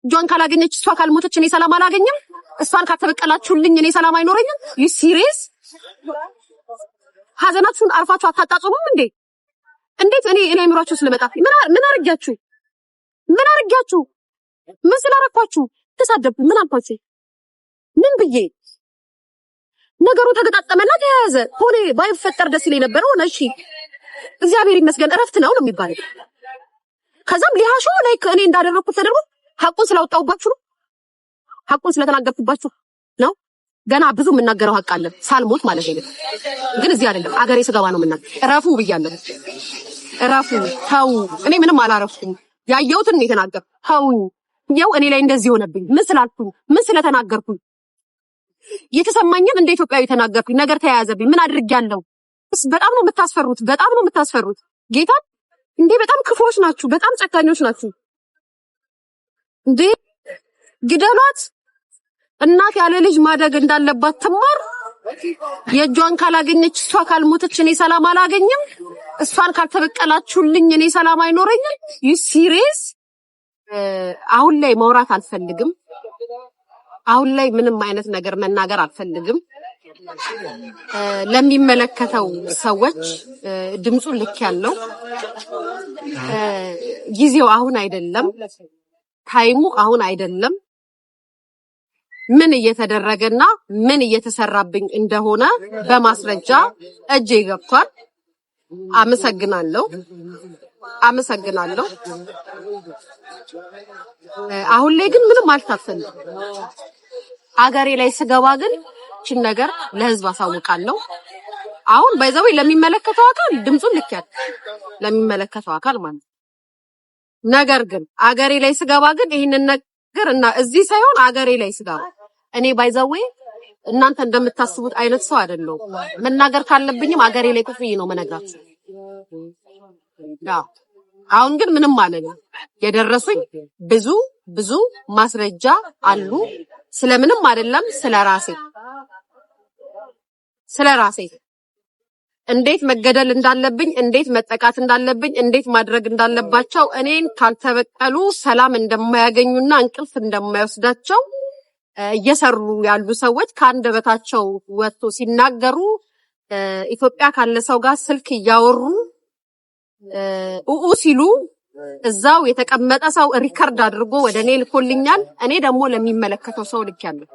ጆን ካላገኘች እሷ ካልሞተች እኔ ሰላም አላገኝም። እሷን ካተበቀላችሁልኝ እኔ ሰላም አይኖረኝም። ዩ ሲሪየስ? ሀዘናችሁን አርፋችሁ አታጣጥሙም እንዴ? እንዴት እኔ አይምሯችሁ ስለመጣ ምን አርጋችሁ? ምን ስላረኳችሁ ተሳደብኩ? ምን አልኳችሁ? ምን ብዬ? ነገሩ ተገጣጠመና ተያያዘ። ሆኔ ባይፈጠር ደስ ይለኝ ነበር። ሆነ እሺ፣ እግዚአብሔር ይመስገን እረፍት ነው የሚባለው። ከዛም ሊሃሾ ላይ እኔ እንዳደረኩት ተደርጎ ሐቁን ስላወጣሁባችሁ ነው፣ ሐቁን ስለተናገርኩባችሁ ነው። ገና ብዙ የምናገረው ሐቅ አለ ሳልሞት ማለት ነው። ግን እዚህ አይደለም አገሬ ስገባ ነው የምናገር። እረፉ ብያለሁ። እረፉ፣ ተው። እኔ ምንም አላረፍኩም። ያየሁትን ነው የተናገርኩት። ተውኝ። ያው እኔ ላይ እንደዚህ ሆነብኝ። ምን ስላልኩኝ? ምን ስለተናገርኩኝ? የተሰማኝን እንደ ኢትዮጵያዊ ተናገርኩኝ። ነገር ተያያዘብኝ። ምን አድርጌያለሁ? በጣም ነው የምታስፈሩት። ጌታ እንዴ በጣም ክፉዎች ናችሁ። በጣም ጨካኞች ናችሁ። እንዴ ግደሏት። እናት ያለ ልጅ ማደግ እንዳለባት ትማር። የእጇን ካላገኘች እሷ ካልሞተች እኔ ሰላም አላገኝም። እሷን ካልተበቀላችሁልኝ እኔ ሰላም አይኖረኝም። ዩ ሲሪየስ? አሁን ላይ ማውራት አልፈልግም። አሁን ላይ ምንም አይነት ነገር መናገር አልፈልግም። ለሚመለከተው ሰዎች ድምጹን ልክ ያለው ጊዜው አሁን አይደለም፣ ታይሙ አሁን አይደለም። ምን እየተደረገና ምን እየተሰራብኝ እንደሆነ በማስረጃ እጄ ገብቷል። አመሰግናለሁ። አሁን ላይ ግን ምንም አልታፈንም። አገሬ ላይ ስገባ ግን እቺን ነገር ለህዝብ አሳውቃለሁ። አሁን ባይዘው ለሚመለከተው አካል ድምጹን ልክ ለሚመለከተው አካል ማለት። ነገር ግን አገሬ ላይ ስገባ ግን ይሄንን ነገር እና እዚህ ሳይሆን አገሬ ላይ ስገባ እኔ ባይዘው እናንተ እንደምታስቡት አይነት ሰው አይደለሁም። መናገር ካለብኝም አገሬ ላይ ቁፍይ ነው መነግራችሁ። አሁን ግን ምንም ማለት ነው የደረሱኝ ብዙ ማስረጃ አሉ። ስለምንም አይደለም ስለራሴ እንዴት መገደል እንዳለብኝ፣ እንዴት መጠቃት እንዳለብኝ፣ እንዴት ማድረግ እንዳለባቸው እኔን ካልተበቀሉ ሰላም እንደማያገኙና እንቅልፍ እንደማይወስዳቸው እየሰሩ ያሉ ሰዎች ከአንደበታቸው ወጥቶ ሲናገሩ ኢትዮጵያ ካለ ሰው ጋር ስልክ እያወሩ ሲሉ እዛው የተቀመጠ ሰው ሪከርድ አድርጎ ወደ እኔ ልኮልኛል። እኔ ደግሞ ለሚመለከተው ሰው ልኬያለሁ።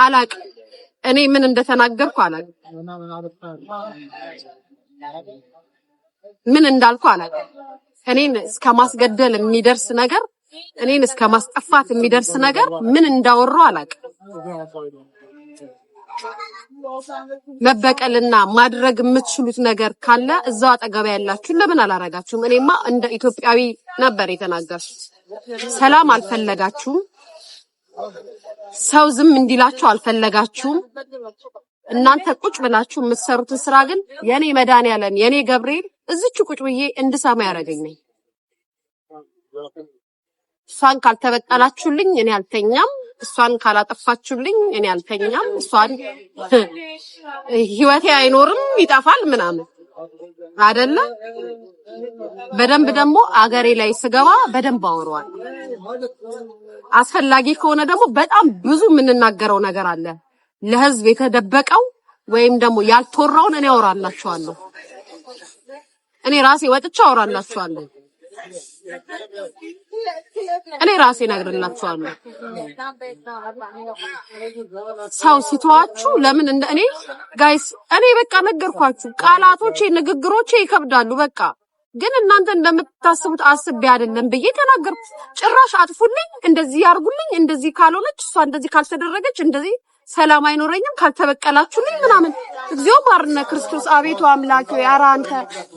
አላቅም እኔ ምን እንደተናገርኩ አላቅም፣ ምን እንዳልኩ አላቅም። እኔን እስከ ማስገደል የሚደርስ ነገር፣ እኔን እስከ ማስጠፋት የሚደርስ ነገር ምን እንዳወራው አላቅም። መበቀልና ማድረግ የምትችሉት ነገር ካለ እዛው አጠገብ ያላችሁ ለምን አላረጋችሁም? እኔማ እንደ ኢትዮጵያዊ ነበር የተናገርኩት። ሰላም አልፈለጋችሁም። ሰው ዝም እንዲላችሁ አልፈለጋችሁም። እናንተ ቁጭ ብላችሁ የምትሰሩትን ስራ ግን የኔ መድኃኒዓለም የኔ ገብርኤል እዚች ቁጭ ብዬ እንድሰማ ያደረገኝ። እሷን ካልተበቀላችሁልኝ እኔ አልተኛም። እሷን ካላጠፋችሁልኝ እኔ አልተኛም። እሷን ህይወቴ አይኖርም፣ ይጠፋል ምናምን አይደለ? በደንብ ደግሞ አገሬ ላይ ስገባ በደንብ አወራዋለሁ። አስፈላጊ ከሆነ ደግሞ በጣም ብዙ የምንናገረው ነገር አለ። ለህዝብ የተደበቀው ወይም ደግሞ ያልተወራውን እኔ አወራላችኋለሁ። እኔ ራሴ ወጥቼ አወራላችኋለሁ። እኔ ራሴ ነግርላችኋለሁ። ሰው ሲተዋችሁ ለምን እንደ እኔ ጋይስ እኔ በቃ ነገርኳችሁ። ቃላቶቼ ንግግሮቼ ይከብዳሉ በቃ። ግን እናንተ እንደምታስቡት አስቤ አይደለም ብዬ ተናገርኩ። ጭራሽ አጥፉልኝ፣ እንደዚህ ያርጉልኝ፣ እንደዚህ ካልሆነች እሷ እንደዚህ ካልተደረገች እንደዚህ ሰላም አይኖረኝም ካልተበቀላችሁልኝ ምናምን። እግዚኦ ማርነ ክርስቶስ አቤቱ አምላክ ሆይ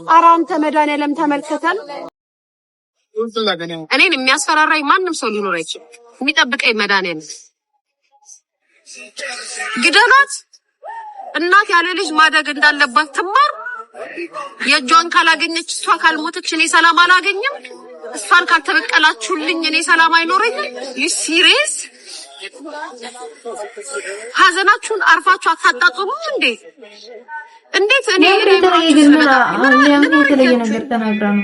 ኧረ አንተ መድኃኒዓለም ተመልከተን። እኔን የሚያስፈራራኝ ማንም ሰው ሊኖር አይችልም። የሚጠብቀኝ መድኃኒዓለም። ግደሏት። እናት ያለ ልጅ ማደግ እንዳለባት ትማር። የእጇን ካላገኘች እሷ ካልሞተች እኔ ሰላም አላገኝም። እሷን ካልተበቀላችሁልኝ እኔ ሰላም አይኖረኝም። ዩ ሲሪየስ? ሀዘናችሁን አርፋችሁ አታጣጥሙም እንዴ? እንዴት እኔ የተለየ ነገር ተናግራ ነው?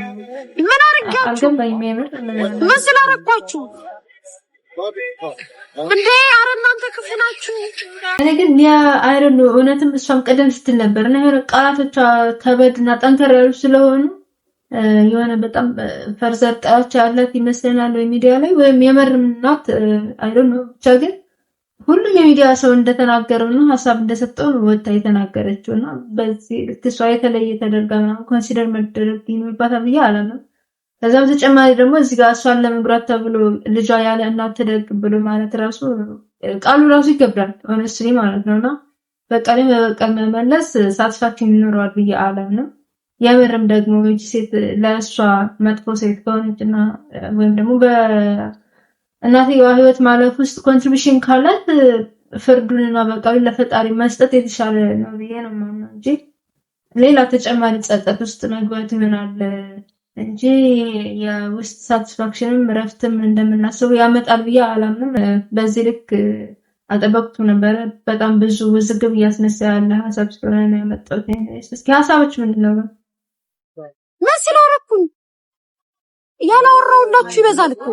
ምን አርጋችሁ? ምን ስላረኳችሁ እንዴ? ኧረ እናንተ ክፉ ናችሁ። እኔ ግን አይደል እውነትም እሷም ቀደም ስትል ነበር እና የሆነ ቃላቶቿ ከበድና ጠንከር ያሉ ስለሆኑ የሆነ በጣም ፈርዘር ጣዎች ያላት ይመስለናል ወይ ሚዲያ ላይ ወይም የመርም ናት አይደል ነው። ብቻ ግን ሁሉም የሚዲያ ሰው እንደተናገረውና ሐሳብ እንደሰጠው ነው ወጣ የተናገረችውና በዚህ እሷ የተለየ ተደርጋ ምናምን ኮንሲደር መደረግ ይኖርባታል ብዬ አላለም። ከዛም ተጨማሪ ደግሞ እዚህ ጋር እሷን ለመጉራት ተብሎ ልጇ ያለ እናት ተደርግ ብሎ ማለት ራሱ ቃሉ ራሱ ይከብዳል ሆነስሊ ማለት ነውና በቀለም በቀለም መመለስ ሳትስፋክሽን ይኖረዋል ብዬ አላምንም። የምርም ደግሞ እቺ ሴት ለእሷ መጥፎ ሴት ከሆነችና ወይም ደግሞ በእናትየዋ ህይወት ማለፍ ውስጥ ኮንትሪቢዩሽን ካላት ፍርዱንና በቀሉን ለፈጣሪ መስጠት የተሻለ ነው ብዬ ነው የማምነው እንጂ ሌላ ተጨማሪ ጸጸት ውስጥ መግባት ይሆናል እንጂ የውስጥ ሳቲስፋክሽንም ረፍትም እንደምናስበው ያመጣል ብዬ አላምንም። በዚህ ልክ አልጠበቅኩም ነበር። በጣም ብዙ ውዝግብ እያስነሳ ያለ ሀሳብ ስለሆነ ነው ያመጣሁት። እስኪ ሀሳቦች ምንድነው? ምን ስላረኩኝ ያላወራሁላችሁ ይበዛል እኮ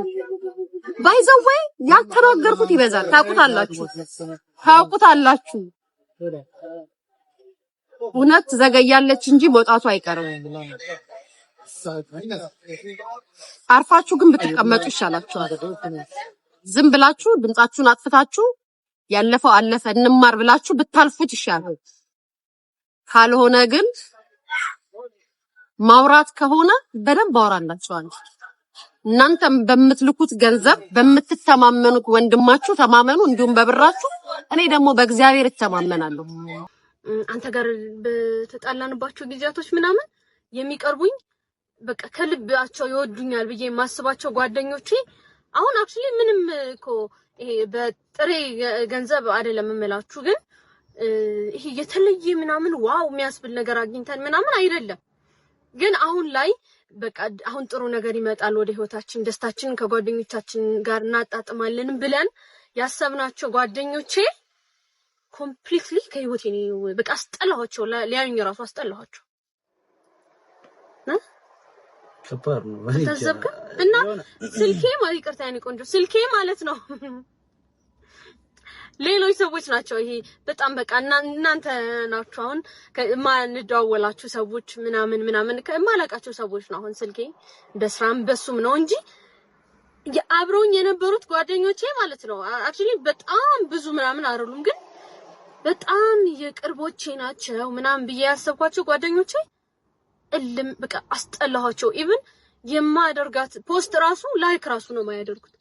ባይዘወይ ያልተናገርኩት ይበዛል። ታውቁታላችሁ። እውነት ዘገያለች እንጂ መውጣቱ አይቀርም። አርፋችሁ ግን ብትቀመጡ ይሻላችኋል። ዝም ብላችሁ ድምጻችሁን አጥፍታችሁ ያለፈው አለፈ እንማር ብላችሁ ብታልፉት ይሻላል። ካልሆነ ግን ማውራት ከሆነ በደንብ አወራላችኋለሁ። እናንተም በምትልኩት ገንዘብ በምትተማመኑት ወንድማችሁ ተማመኑ፣ እንዲሁም በብራችሁ። እኔ ደግሞ በእግዚአብሔር እተማመናለሁ። አንተ ጋር በተጣላንባቸው ጊዜያቶች ምናምን የሚቀርቡኝ በቃ ከልባቸው ይወዱኛል ብዬ የማስባቸው ጓደኞቼ አሁን አክቹሊ ምንም እኮ ይሄ በጥሬ ገንዘብ አይደለም የምላችሁ፣ ግን ይሄ የተለየ ምናምን ዋው የሚያስብል ነገር አግኝተን ምናምን አይደለም። ግን አሁን ላይ በቃ አሁን ጥሩ ነገር ይመጣል ወደ ህይወታችን፣ ደስታችንን ከጓደኞቻችን ጋር እናጣጥማለን ብለን ያሰብናቸው ጓደኞቼ ኮምፕሊትሊ ከህይወቴ ነው በቃ አስጠላኋቸው። ሊያዩኝ ራሱ አስጠላኋቸው። ከባድ ነው ተዘብከ እና ስልኬ ማለት ይቅርታ ያኔ ቆንጆ ስልኬ ማለት ነው ሌሎች ሰዎች ናቸው። ይሄ በጣም በቃ እናንተ ናችሁ አሁን ማንደዋወላችሁ ሰዎች ምናምን ከማላቃቸው ሰዎች ነው አሁን ስልኬ በስራም በሱም ነው እንጂ አብረውኝ የነበሩት ጓደኞቼ ማለት ነው አክቹሊ በጣም ብዙ ምናምን አይደሉም፣ ግን በጣም የቅርቦቼ ናቸው ምናምን ብዬ ያሰብኳቸው ጓደኞቼ እልም በቃ አስጠላኋቸው። ኢቭን የማደርጋት ፖስት ራሱ ላይክ ራሱ ነው የማያደርጉት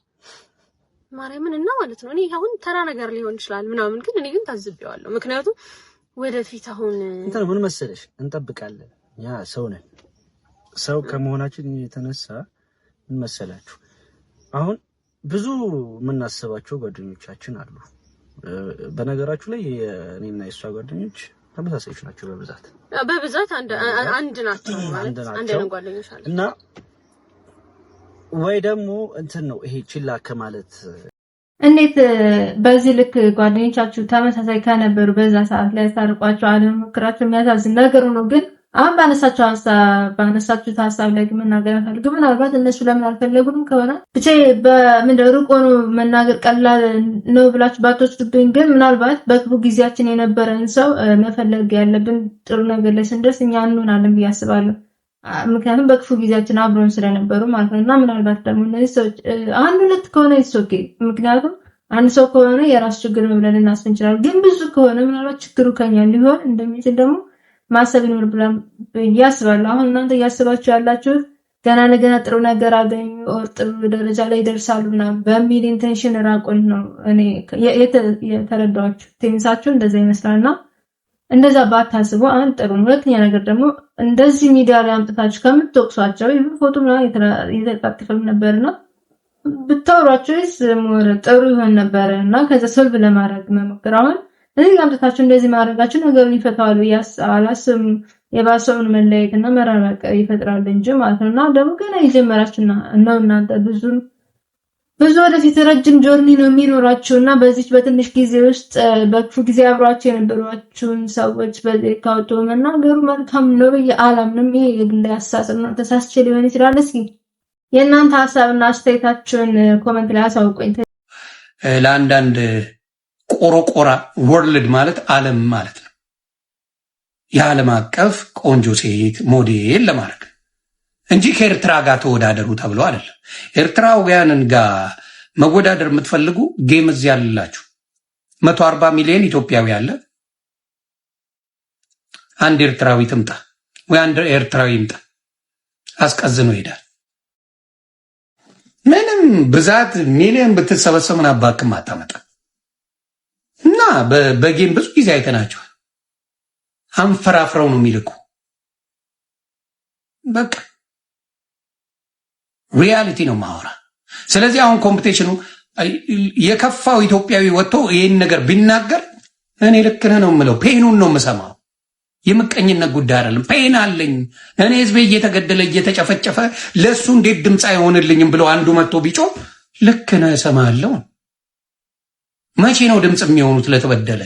ማርያምን እና ማለት ነው። እኔ አሁን ተራ ነገር ሊሆን ይችላል ምናምን፣ ግን እኔ ግን ታዝቤዋለሁ። ምክንያቱም ወደፊት አሁን እንትን ምን መሰለሽ እንጠብቃለን። ያ ሰው ነን። ሰው ከመሆናችን የተነሳ ምን መሰላችሁ አሁን ብዙ የምናስባቸው ጓደኞቻችን አሉ። በነገራችሁ ላይ እኔና የሷ ጓደኞች ተመሳሳዮች ናቸው። በብዛት አንድ ናቸው ማለት አንድ ነው ጓደኞች አሉ እና ወይ ደግሞ እንትን ነው ይሄ ችላ ከማለት እንዴት በዚህ ልክ ጓደኞቻችሁ ተመሳሳይ ከነበሩ በዛ ሰዓት ላይ ታርቋቸው አለመክራቸው የሚያሳዝን ነገር ነው። ግን አሁን ባነሳችሁት ሀሳብ ላይ መናገር ፈልጉ። ምናልባት እነሱ ለምን አልፈለጉም ከሆነ ብቻ በምንድነው ሩቅ ሆኖ መናገር ቀላል ነው ብላችሁ ባትወስዱብኝ፣ ግን ምናልባት በክፉ ጊዜያችን የነበረን ሰው መፈለግ ያለብን ጥሩ ነገር ላይ ስንደርስ እኛ እንሆናለን ብዬ አስባለሁ። ምክንያቱም በክፉ ጊዜያችን አብረውን ስለነበሩ ማለት ነው። እና ምናልባት ደግሞ እነዚህ ሰዎች አንድ ሁለት ከሆነ ይሶኬ፣ ምክንያቱም አንድ ሰው ከሆነ የራስ ችግር ነው ብለን እናስብ እንችላለን። ግን ብዙ ከሆነ ምናልባት ችግሩ ከኛ ሊሆን እንደሚችል ደግሞ ማሰብ ይኖርብናል ብዬ አስባለሁ። አሁን እናንተ እያስባችሁ ያላችሁት ገና ለገና ጥሩ ነገር አገኙ ኦር ጥሩ ደረጃ ላይ ይደርሳሉ ምናምን በሚል ኢንቴንሽን ራቆን ነው እኔ የተረዳኋችሁ። ቴንሳችሁ እንደዛ ይመስላልና እንደዛ ባታስቡ አንድ ጥሩ ነው። ሁለተኛ ነገር ደግሞ እንደዚህ ሚዲያ ላይ አምጥታችሁ ከምትወቅሷቸው ይሄን ፎቶ ምናምን የተጣጣፈም ነበርና ብታወሯቸውስ ጥሩ ይሆን ነበርና ከዛ ሶልቭ ለማድረግ መሞከር። አሁን እዚህ አምጥታችሁ እንደዚህ ማድረጋችሁ ነገሩን ይፈታዋል ብዬ አላስብም። የባሰውን መለያየትና መራራቅ ይፈጥራል እንጂ ማለት ነውና ደግሞ ገና ይጀመራችሁና እናንተ ብዙ ብዙ ወደፊት ረጅም ጆርኒ ነው የሚኖራችሁና በዚህ በትንሽ ጊዜ ውስጥ በክፉ ጊዜ አብሯቸው የነበሯችሁን ሰዎች በዚህ ካወጡ መናገሩ መልካም ነው ብዬ አላምንም። ይሄ የግል አስተሳሰብ ነው፣ ተሳስቼ ሊሆን ይችላል። እስኪ የእናንተ ሀሳብና አስተያየታችሁን ኮሜንት ላይ አሳውቁኝ። ለአንዳንድ ቆሮቆራ ወርልድ ማለት ዓለም ማለት ነው። የዓለም አቀፍ ቆንጆ ሴት ሞዴል ለማድረግ እንጂ ከኤርትራ ጋር ተወዳደሩ ተብሎ አይደለም። ኤርትራውያንን ጋር መወዳደር የምትፈልጉ ጌም እዚህ ያላችሁ 140 ሚሊዮን ኢትዮጵያዊ አለ። አንድ ኤርትራዊ ትምጣ ወይ አንድ ኤርትራዊ ይምጣ፣ አስቀዝኖ ይሄዳል። ምንም ብዛት ሚሊዮን ብትሰበሰብ ምን አባክም አታመጣ እና በጌም ብዙ ጊዜ አይተናቸዋል። አንፈራፍረው ነው የሚልኩ። በቃ ሪያሊቲ ነው ማወራ። ስለዚህ አሁን ኮምፒቲሽኑ የከፋው ኢትዮጵያዊ ወጥቶ ይሄን ነገር ቢናገር እኔ ልክ ነህ ነው የምለው። ፔኑን ነው የምሰማው። የምቀኝነት ጉዳይ አይደለም። ፔን አለኝ እኔ ህዝቤ እየተገደለ እየተጨፈጨፈ ለሱ እንዴት ድምፅ አይሆንልኝም ብሎ አንዱ መጥቶ ቢጮ ልክ ነህ እሰማለሁ። መቼ ነው ድምፅ የሚሆኑት ለተበደለ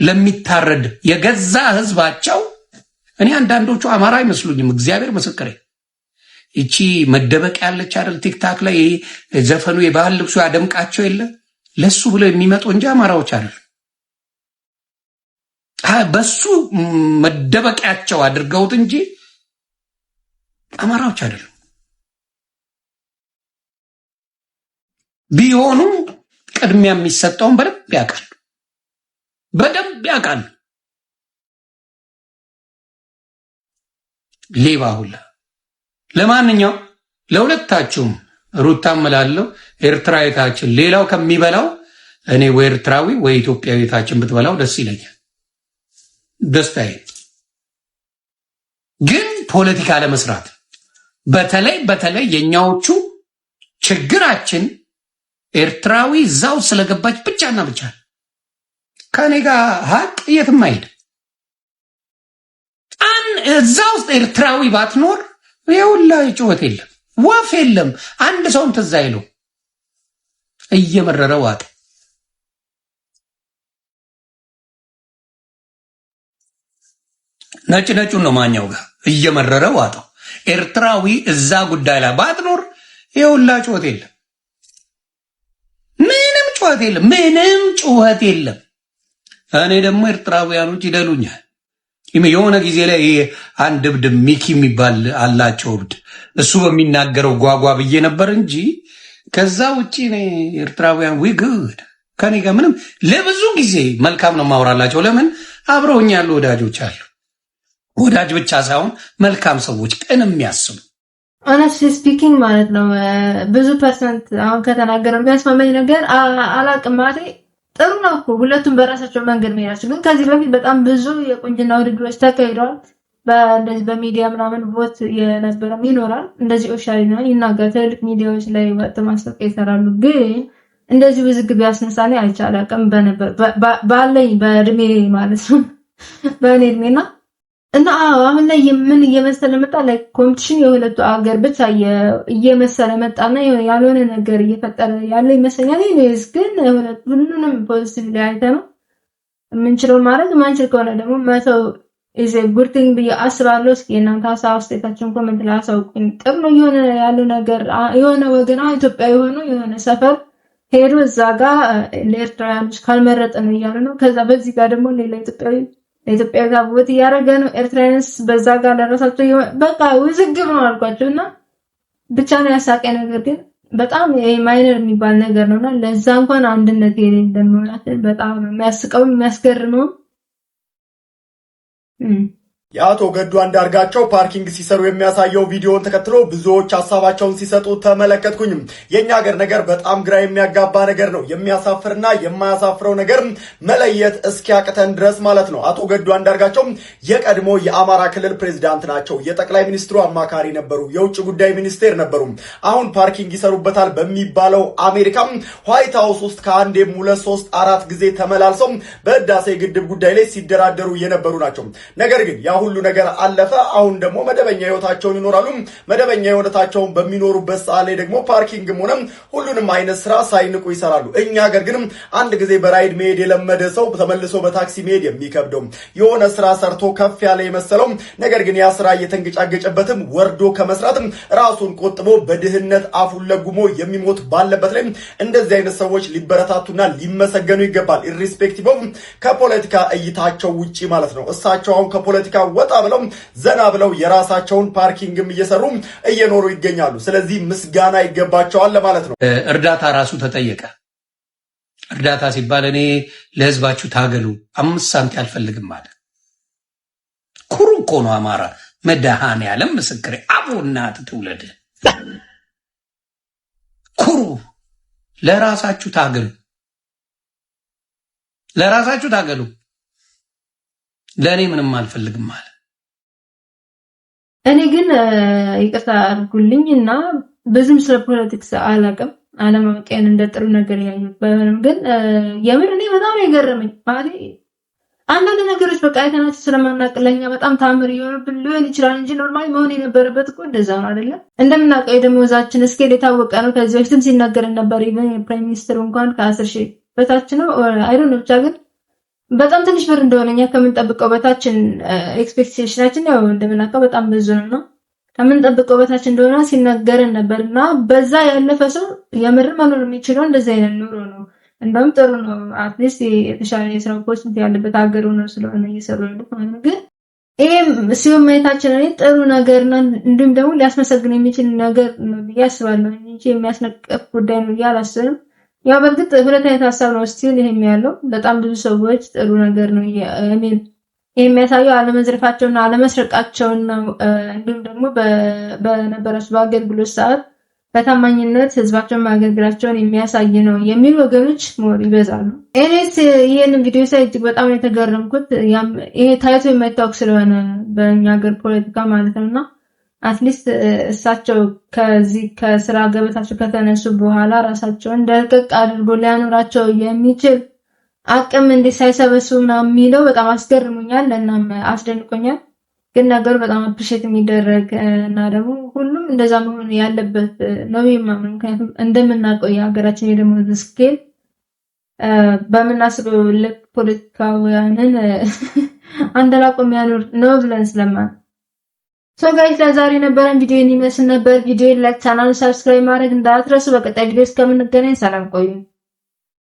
ለሚታረድ የገዛ ህዝባቸው? እኔ አንዳንዶቹ አማራ አይመስሉኝም። እግዚአብሔር ምስክሬ። እቺ መደበቅ ያለች አይደል ቲክታክ ላይ ዘፈኑ የባህል ልብሱ ያደምቃቸው የለ ለሱ ብለው የሚመጡ እንጂ አማራዎች አይደል። በሱ መደበቂያቸው አድርገውት እንጂ አማራዎች አይደሉም። ቢሆኑ ቅድሚያ የሚሰጠውን በደንብ ያውቃሉ። ሌባ ሁላ። ለማንኛውም ለሁለታችሁም ሩታም እላለሁ ኤርትራዊታችን ሌላው ከሚበላው እኔ ወይ ኤርትራዊ ወይ ኢትዮጵያዊታችን ብትበላው ደስ ይለኛል። ደስታዬ ግን ፖለቲካ ለመስራት በተለይ የኛዎቹ ችግራችን ኤርትራዊ እዛው ስለገባች ብቻና ብቻ ከኔ ጋር ሀቅ የትም አይሄድ። እዛ ውስጥ ኤርትራዊ ባትኖር የሁላ ጩኸት የለም፣ ወፍ የለም፣ አንድ ሰውም ትዝ አይለው። እየመረረ ዋጥ ነጩን ነው ማኛው ጋር እየመረረ ዋጣው። ኤርትራዊ እዛ ጉዳይ ላይ ባትኖር የሁላ ጩኸት የለም፣ ምንም ጩኸት የለም። እኔ ደግሞ ኤርትራውያኖች ይደሉኛል። የሆነ ጊዜ ላይ አንድ እብድ ሚኪ የሚባል አላቸው እብድ፣ እሱ በሚናገረው ጓጓ ብዬ ነበር እንጂ ከዛ ውጪ ኤርትራውያን ዊግድ ከኔ ጋር ምንም ለብዙ ጊዜ መልካም ነው ማውራላቸው። ለምን አብረውኝ ያሉ ወዳጆች አሉ። ወዳጅ ብቻ ሳይሆን መልካም ሰዎች፣ ቅን የሚያስቡ ሆነስትሊ ስፒኪንግ ማለት ነው። ብዙ ፐርሰንት አሁን ከተናገረው የሚያስማማኝ ነገር አላቅም ማለት ጥሩ ነው እኮ ሁለቱም በራሳቸው መንገድ መሄዳቸው። ግን ከዚህ በፊት በጣም ብዙ የቁንጅና ውድድሮች ተካሂደዋል። በእንደዚህ በሚዲያ ምናምን ቦት የነበረም ይኖራል። እንደዚህ ኦሻሪ ነው ይናገር ትልቅ ሚዲያዎች ላይ ወጥ ማስታወቂያ ይሰራሉ። ግን እንደዚህ ውዝግብ ያስነሳኔ አይቻላቅም በነበር ባለኝ በእድሜ ማለት ነው በእኔ እድሜና እና አሁን ላይ ምን እየመሰለ መጣ ላይ ኮምፒቲሽን የሁለቱ አገር ብቻ እየመሰለ መጣና ያልሆነ ነገር እየፈጠረ ያለ ይመስለኛል። እኔስ ግን ሁሉንም ፖዚቲቭ ላይ አይተነው የምንችለው ማድረግ ማንችል ከሆነ ደግሞ መተው ኢዝ ኤ ጉድ ቲንግ ብዬ አስባለሁ። እስኪ እናንተ ሀሳብ አስተያየታችሁን ኮሜንት ላይ አሳውቁኝ። ጥሩ ነው የሆነ ያለው ነገር የሆነ ወገን ኢትዮጵያ የሆነ ሰፈር ሄዶ እዛ ጋር ለኤርትራውያኖች ካልመረጠ ነው እያሉ ነው። ከዛ በዚህ ጋር ደግሞ ሌላ ኢትዮጵያ ጋር ቦት እያደረገ ነው። ኤርትራንስ በዛ ጋር ለራሳቸው በቃ ውዝግብ ነው አልኳቸውና ብቻ ነው ያሳቀኝ ነገር ግን በጣም ማይነር የሚባል ነገር ነውና ለዛ እንኳን አንድነት የሌለን ማለት በጣም የሚያስቀው የሚያስገርመው የአቶ ገዱ አንዳርጋቸው ፓርኪንግ ሲሰሩ የሚያሳየው ቪዲዮን ተከትሎ ብዙዎች ሐሳባቸውን ሲሰጡ ተመለከትኩኝ። የኛ ሀገር ነገር በጣም ግራ የሚያጋባ ነገር ነው። የሚያሳፍርና የማያሳፍረው ነገር መለየት እስኪያቅተን ድረስ ማለት ነው። አቶ ገዱ አንዳርጋቸው የቀድሞ የአማራ ክልል ፕሬዝዳንት ናቸው። የጠቅላይ ሚኒስትሩ አማካሪ ነበሩ። የውጭ ጉዳይ ሚኒስቴር ነበሩ። አሁን ፓርኪንግ ይሰሩበታል በሚባለው አሜሪካ ዋይት ሃውስ ውስጥ ከአንዴም 2 3 4 ጊዜ ተመላልሰው በህዳሴ ግድብ ጉዳይ ላይ ሲደራደሩ የነበሩ ናቸው። ነገር ግን ሁሉ ነገር አለፈ። አሁን ደግሞ መደበኛ ህይወታቸውን ይኖራሉ። መደበኛ ህይወታቸውን በሚኖሩበት ሰዓት ላይ ደግሞ ፓርኪንግም ሆነ ሁሉንም አይነት ስራ ሳይንቁ ይሰራሉ። እኛ ሀገር ግን አንድ ጊዜ በራይድ መሄድ የለመደ ሰው ተመልሶ በታክሲ መሄድ የሚከብደው የሆነ ስራ ሰርቶ ከፍ ያለ የመሰለው ነገር ግን ያ ስራ እየተንገጫገጨበትም ወርዶ ከመስራትም ራሱን ቆጥቦ በድህነት አፉን ለጉሞ የሚሞት ባለበት ላይ እንደዚህ አይነት ሰዎች ሊበረታቱና ሊመሰገኑ ይገባል። ኢሪስፔክቲቭ ኦፍ ከፖለቲካ እይታቸው ውጪ ማለት ነው። እሳቸው አሁን ከፖለቲካ ወጣ ብለው ዘና ብለው የራሳቸውን ፓርኪንግም እየሰሩ እየኖሩ ይገኛሉ። ስለዚህ ምስጋና ይገባቸዋል ማለት ነው። እርዳታ ራሱ ተጠየቀ። እርዳታ ሲባል እኔ ለህዝባችሁ ታገሉ 5 ሳንቲም አልፈልግም ማለት ኩሩ እኮ ነው። አማራ መድኃኔዓለም ምስክሬ አቡ እናት ትውለድ ኩሩ። ለራሳችሁ ታገሉ፣ ለራሳችሁ ታገሉ። ለእኔ ምንም አልፈልግም ማለት። እኔ ግን ይቅርታ አድርጉልኝና ብዙም ስለ ፖለቲክስ አላውቅም። አለማወቄን እንደ ጥሩ ነገር ያዩት ባይሆንም ግን የምር እኔ በጣም የገረመኝ ማለት አንዳንድ ነገሮች በቃ አይተናቸው ስለማናውቅ ለኛ በጣም ታምር ይሆንብን ሊሆን ይችላል እንጂ ኖርማሊ መሆን የነበረበት እኮ እንደዛ ነው አይደለ? እንደምናውቀው የደሞዛችን እስኬል የታወቀ ነው። ከዚህ በፊትም ሲናገር ነበር። ኢቨን የፕራይም ሚኒስትሩ እንኳን ከ10 ሺህ በታች ነው አይዶን ነው። ብቻ ግን በጣም ትንሽ ብር እንደሆነ እኛ ከምንጠብቀው በታችን ኤክስፔክቴሽናችን ያው እንደምናውቀው በጣም ብዙ ነው። ከምንጠብቀው በታች እንደሆነ ሲናገረን ነበርና በዛ ያለፈ ሰው የምር መኖር የሚችለው እንደዚህ አይነት ኑሮ ነው። እንደውም ጥሩ ነው። አትሊስት የተሻለ የስራ ፖዚሽን ያለበት ሀገር ነው ስለሆነ እየሰሩ ያሉት ማለት ነው። ግን ይሄም ሲሆን ማየታችን እኔ ጥሩ ነገርና እንዲሁም ደግሞ ሊያስመሰግን የሚችል ነገር ነው ብዬ አስባለሁ እንጂ የሚያስነቅፍ ጉዳይ ነው ብዬ አላስብም። ያው በእርግጥ ሁለት አይነት ሀሳብ ነው ስቲል ይሄም ያለው በጣም ብዙ ሰዎች ጥሩ ነገር ነው የሚል የሚያሳየው አለመዝረፋቸውና አለመስረቃቸውን ነው። እንዲሁም ደግሞ በነበራቸው በአገልግሎት ሰዓት በታማኝነት ህዝባቸውን ማገልገላቸውን የሚያሳይ ነው የሚሉ ወገኖች ሞር ይበዛሉ። እኔስ ይሄንን ቪዲዮ ሳይ እጅግ በጣም የተገረምኩት ይሄ ታይቶ የማይታወቅ ስለሆነ በእኛ ሀገር ፖለቲካ ማለት ነውና አትሊስት እሳቸው ከዚህ ከስራ ገበታቸው ከተነሱ በኋላ ራሳቸውን ደልቀቅ አድርጎ ሊያኖራቸው የሚችል አቅም እንዴት ሳይሰበስቡ ምናምን የሚለው በጣም አስገርሞኛል እናም አስደንቆኛል። ግን ነገሩ በጣም አፕሪሼት የሚደረግ እና ደግሞ ሁሉም እንደዛ መሆን ያለበት ነው የማምነው። ምክንያቱም እንደምናውቀው የሀገራችን የደሞዝ ስኬል በምናስበው ልክ ፖለቲካውያንን አንደላቆ የሚያኖር ነው ብለን ስለማን ጋይስ ለዛሬ የነበረን ቪዲዮ ይመስል ነበር። ቪዲዮ ላይክ፣ ቻናሉን ሰብስክራይብ ማድረግ እንዳትረሱ። በቀጣይ ቪዲዮ እስከምንገናኝ ሰላም ቆዩ።